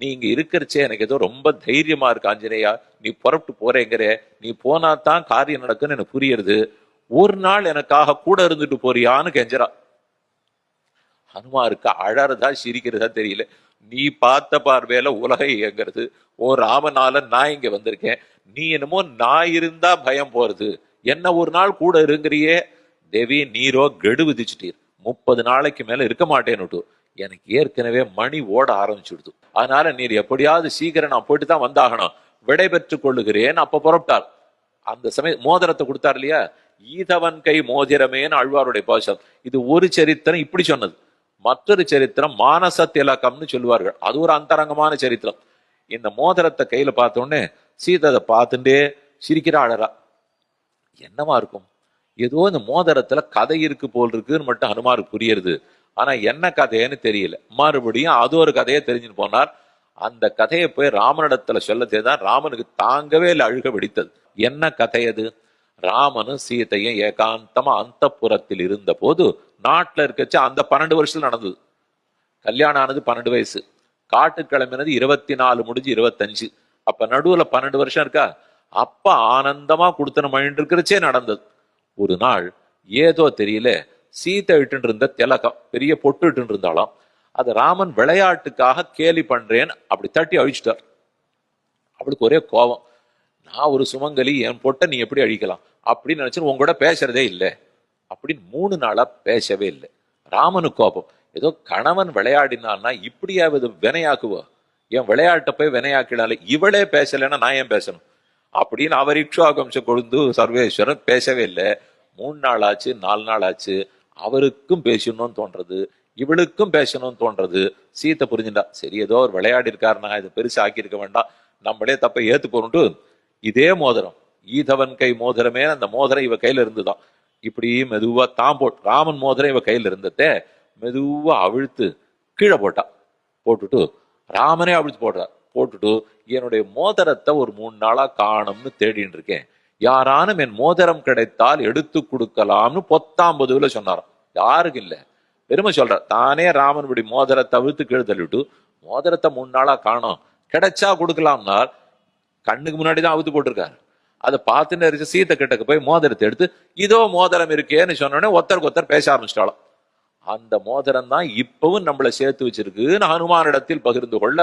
நீ இங்க இருக்கிறச்சே எனக்கு ஏதோ ரொம்ப தைரியமா இருக்கு ஆஞ்சநேயா, நீ புறப்பட்டு போறேங்கிற, நீ போனா தான் காரியம் நடக்குன்னு எனக்கு புரியுறது, ஒரு நாள் எனக்காக கூட இருந்துட்டு போறியான்னு கெஞ்சரா. ஹனுமாருக்கு அழறதா சிரிக்கிறதா தெரியல. நீ பார்த்த பார்வையில உலகை இயங்கிறது, ஓ ராமனால நான் இங்க வந்திருக்கேன், நீ என்னமோ நான் இருந்தா பயம் போறது, என்ன ஒரு நாள் கூட இருங்கிறியே. தேவி நீரோ கெடு விதிச்சுட்டீர், 30 நாளைக்கு மேல இருக்க மாட்டேன்னு. எனக்கு ஏற்கனவே மணி ஓட ஆரம்பிச்சுடுது, அதனால நீர் எப்படியாவது சீக்கிரம் நான் போயிட்டு தான் வந்தாகணும், விடை பெற்றுக் கொள்ளுகிறேன். அப்ப புறப்பட்டார். அந்த சமயம் மோதிரத்தை கொடுத்தார் இல்லையா, ஈதவன் கை மோதிரமேன்னு ஆழ்வாருடைய பாசம். இது ஒரு சரித்திரம் இப்படி சொன்னது. மற்றொரு சரித்திரம் மானச திலகம்னு சொல்லுவார்கள், அது ஒரு அந்தரங்கமான சரித்திரம். இந்த மோதிரத்தை கையில பார்த்த உடனே சீதை அதை பார்த்துட்டே சிரிக்கிறா, அழறா. என்னமா இருக்கும், ஏதோ இந்த மோதிரத்துல கதை இருக்கு போல் இருக்குன்னு மட்டும் ஹனுமாருக்கு புரியுது, ஆனா என்ன கதைன்னு தெரியல. மறுபடியும் அது ஒரு கதையை தெரிஞ்சுன்னு போனார். அந்த கதையை போய் ராமனிடத்துல சொல்ல தெரியுதான், ராமனுக்கு தாங்கவே இல்லை, அழுக வெடித்தது. என்ன கதை அது? ராமனும் சீதையும் ஏகாந்தமா அந்த புறத்தில் இருந்த போது, நாட்டுல இருக்கச்சு அந்த 12 வருஷத்துல நடந்தது. கல்யாணம் ஆனது 12 வயசு, காட்டு கிளம்பினது 24 முடிஞ்சு 25. அப்ப நடுவுல 12 வருஷம் இருக்கா. அப்ப ஆனந்தமா கொடுத்தன மழை இருக்கிறச்சே நடந்தது. ஒரு நாள் ஏதோ தெரியல, சீதை இட்டு இருந்த திலகம் பெரிய பொட்டு இட்டு இருந்தாலும், அது ராமன் விளையாட்டுக்காக கேலி பண்றேன்னு அப்படி தட்டி அழிச்சிட்டார். அவளுக்கு ஒரே கோபம், நான் ஒரு சுமங்கலி, என் பொட்டை நீ எப்படி அழிக்கலாம் அப்படின்னு நினைச்சு உங்களோட பேசுறதே இல்லை அப்படின்னு 3 நாளா பேசவே இல்லை. ராமனுக்கு கோபம், ஏதோ கணவன் விளையாடினான்னா இப்படியாவது வினையாக்குவா, என் விளையாட்டை போய் வினையாக்கினாலே இவளே பேசலைன்னா நான் ஏன் பேசணும் அப்படின்னு அவர் இக்ஷுவாகம்சம் கொழுந்து சர்வேஸ்வரன் பேசவே இல்லை. 3 நாள் ஆச்சு, 4 நாள் ஆச்சு, அவருக்கும் பேசணும்னு தோன்றது, இவளுக்கும் பேசணும்னு தோன்றது. சீத்தை புரிஞ்சுட்டா, சரி ஏதோ ஒரு விளையாடி இருக்காருன்னா இதை பெருசா ஆக்கியிருக்க வேண்டாம், நம்மளே தப்பை ஏத்துக்கணும்ட்டு இதே மோதிரம், ஈதவன் கை மோதிரமே, அந்த மோதிரம் இவ கையில இருந்துதான். இப்படி மெதுவா தான் போட்டு, ராமன் மோதிரம் இவ கையில இருந்ததே மெதுவா அவிழ்த்து கீழே போட்டா. போட்டுட்டு ராமனே அவிழ்த்து போட்டுட்டு, என்னுடைய மோதிரத்தை ஒரு 3 நாளா காணும்னு தேடின்னு இருக்கேன், யாரானும் என் மோதிரம் கிடைத்தால் எடுத்து கொடுக்கலாம்னு 19 சொன்னாராம். யாருக்கு இல்ல, பெருமை சொல்ற. தானே ராமன் இப்படி மோதிரத்தை அவிழ்த்து கீழே தள்ளிவிட்டு, மோதிரத்தை 3 நாளா காணோம், கிடைச்சா கொடுக்கலாம்னா கண்ணுக்கு முன்னாடிதான் அவுத்து போட்டிருக்காரு. அதை பார்த்துன்னு இருக்க சீத்தை கிட்டக்கு போய் மோதிரத்தை எடுத்து, இதோ மோதிரம் இருக்கேன்னு சொன்னோடனே ஒருத்தருக்கு ஒருத்தர் பேச ஆரம்பிச்சிட்டாலும். அந்த மோதிரம் தான் இப்பவும் நம்மளை சேர்த்து வச்சிருக்குன்னு ஹனுமானிடத்தில் பகிர்ந்து கொள்ள,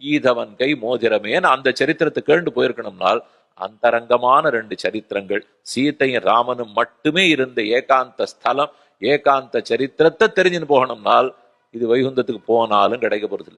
ஈதவன் கை மோதிரமேன்னு அந்த சரித்திரத்தை கேண்டு போயிருக்கணும்னால், அந்தரங்கமான 2 சரித்திரங்கள், சீத்தையும் ராமனும் மட்டுமே இருந்த ஏகாந்த ஸ்தலம், ஏகாந்த சரித்திரத்தை தெரிஞ்சுன்னு போகணும்னால் இது வைகுந்தத்துக்கு போனாலும் கிடைக்க போறது.